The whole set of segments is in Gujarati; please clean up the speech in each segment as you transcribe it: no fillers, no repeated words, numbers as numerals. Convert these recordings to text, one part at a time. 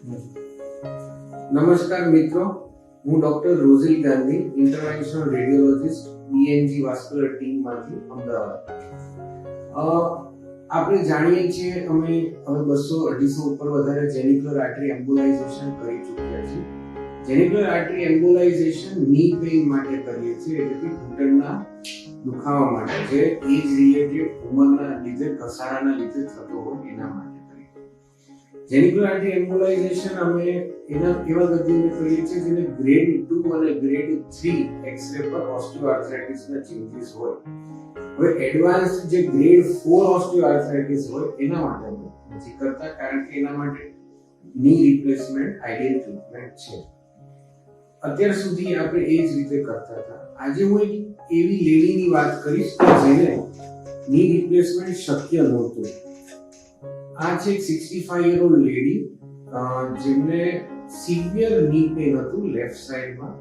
નમસ્કાર મિત્રો, હું doctor Rozil Gandhi, interventional radiologist BNG vascular ટીમમાંથી અમદાવાદ. આપણે જાણીએ છીએ અમે હવે 200-250 ઉપર વધારે જેનિક્યુલર આર્ટરી એમ્બોલાઇઝેશન કરી ચૂક્યા છીએ. જેનિક્યુલર આર્ટરી એમ્બોલાઇઝેશન ની પેઇન માટે કરીએ છીએ, એટલે કે ઘૂંટણના દુખાવા માટે, જે એજ રિલેટેડ ઉંમરના લીધે ઘસારાના લીધે થતો હોય એના માટે. જેનિક્યુલર આર્ટરી એમ્બોલાઇઝેશન અમે એવા દર્દીઓને કરીએ છીએ જેને ગ્રેડ 2 અને ગ્રેડ 3 એક્સ-રે પર ઓસ્ટિયોઆર્થરાઇટિસના ચેન્જીસ હોય. હવે એડવાન્સ્ડ જે ગ્રેડ 4 ઓસ્ટિયોઆર્થરાઇટિસ હોય એના માટે અમે નથી કરતા, કારણ કે એના માટે ની રિપ્લેસમેન્ટ આઈડિયલ ટ્રીટમેન્ટ છે. અત્યાર સુધી આપણે એ જ રીતે કરતા હતા. આજે હું એક એવી લેડીની વાત કરીશ કે જેને ની રિપ્લેસમેન્ટ શક્ય નહોતું. આ છે એક 65 યર ઓલ્ડ લેડી, જેમને સિવિયર ની પેઇન હતું લેફ્ટ સાઈડમાં.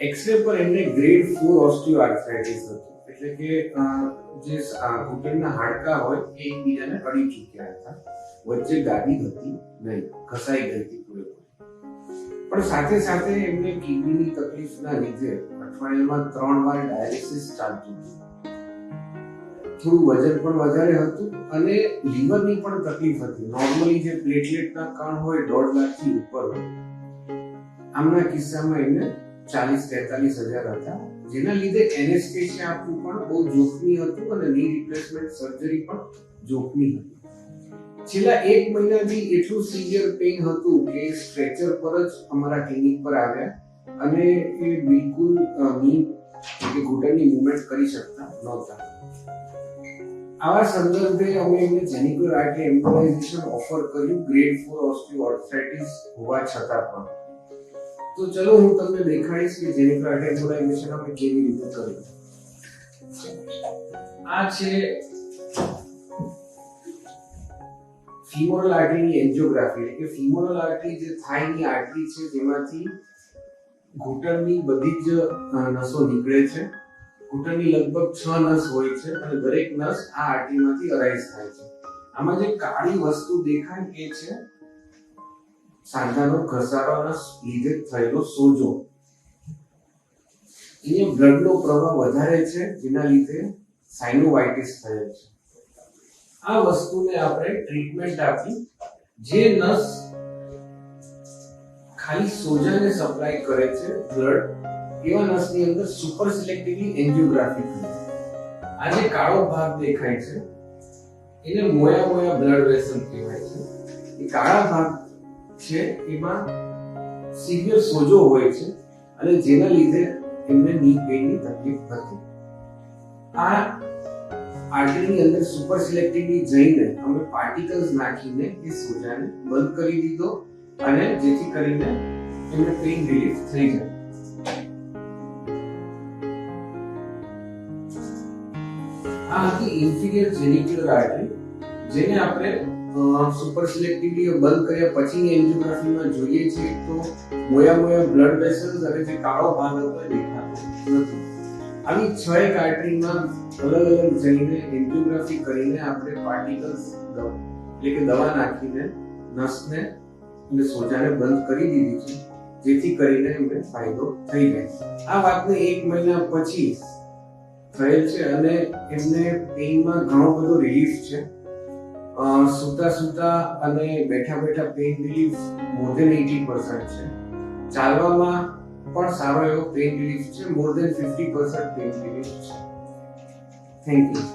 એક્સ-રે પર એમને ગ્રેડ 4 ઓસ્ટિયોઆર્થરાઇટિસ હતું, એટલે કે જે ઘૂંટણના હાડકા હોય એ એકબીજાને અડી ચૂક્યા હતા, વચ્ચે ગાદી હતી નહીં, ઘસાઈ ગઈ હતી પૂરેપૂરી. પણ સાથે સાથે એમને કિડનીની તકલીફના લીધે અઠવાડિયામાં 3 વાર ડાયાલિસિસ ચાલતું હતું. થોડું વજન પણ વધારે હતું અને લીવરની પણ તકલીફ હતી. નોર્મલી જે પ્લેટલેટના કણ હોય 1.5 લાખથી ઉપર હોય, આમના કિસ્સામાં એમને 40-43 હજાર હતા, જેના લીધે એનેસ્થેસિયા આપવું પણ બહુ જોખમી હતું અને ની રિપ્લેસમેન્ટ સર્જરી પણ જોખમી હતી. છેલ્લા 1 મહિનાથી એટલું સિવિયર પેઇન હતું કે સ્ટ્રેચર પર જ અમારા ક્લિનિક પર આવ્યા અને એ બિલકુલ ની કે ઘૂંટણની મૂવમેન્ટ કરી શકતા નહોતા. આવા સંદર્ભે અમે એમને જેનિક્યુલર આર્ટરી એમ્બોલાઇઝેશન ઓફર કર્યું, ગ્રેડ 4 ઓસ્ટિયોઆર્થરાઇટિસ હોવા છતાં પણ. તો ચલો હું તમને દેખાડીશ કે જેનિક્યુલર આર્ટરી એમ્બોલાઇઝેશન અમે કેવી રીતે કર્યું. આ છે ફીમોરલ આર્ટરીની એન્જિયોગ્રાફી, એટલે કે ફીમોરલ આર્ટરી જે થાઈની આર્ટરી છે, જેમાંથી ઘૂંટણની બધી જ નસો નીકળે છે. ઘૂંટણની લગભગ 6 નસ હોય છે અને દરેક નસ આ આર્ટરીમાંથી અરાઇઝ થાય છે. આમાં જે કાળી વસ્તુ દેખાય એ છે સાંધાનો ઘસારાના લીધે થયેલો સોજો. અહીંયા બ્લડનો પ્રવાહ વધારે છે, જેના લીધે સાઇનોવાઇટિસ થયેલ છે. આ વસ્તુને આપણે ટ્રીટમેન્ટ આપી, જે નસ ખાલી સોજાને સપ્લાય કરે છે બ્લડ, એવા નસની અંદર સુપર સિલેક્ટિવલી એન્જિયોગ્રાફી કરી. આ જે કાળો ભાગ દેખાય છે એને મોયા બ્લડ વેસલ કહેવાય છે. એ કાળા ભાગ છે એમાં સિવિયર સોજો હોય છે અને જેના લીધે એમને ની પેઇનની તકલીફ હતી. આ આર્ટરીની અંદર સુપર સિલેક્ટિવલી જઈને અમે પાર્ટિકલ્સ નાખીને એ સોજાને બંધ કરી દીધો અને જેથી કરીને એમને પેઇન રિલીફ થઈ જાય. આ હતી ઇન્ફિરિયર જેનિક્યુલર આર્ટરી, જેને આપણે સુપર સિલેક્ટિવલી બંધ કર્યા પછીની એન્જિયોગ્રાફીમાં જોઈએ છીએ તો મોયા બ્લડ વેસલ્સ અને જે કાળો ભાગ હતો એ દેખાતો નથી. આવી 6 એક આર્ટરીમાં અલગ જઈને એન્જિયોગ્રાફી કરીને આપણે પાર્ટિકલ્સ એટલે કે દવા નાખીને નસને અને સોજાને બંધ કરી દીધી છે, જેથી કરીને એમને ફાયદો થઈ જાય. આ વાતને 1 મહિના પછી થયેલ છે અને એમને પેઇનમાં ઘણો બધો રિલીફ છે. સૂતા અને બેઠા પેઇન રિલીફ મોર ધેન 80% છે. ચાલવામાં પણ સારો એવો પેઇન રિલીફ છે, મોર ધેન 50% પેઇન રિલીફ છે. Thank you.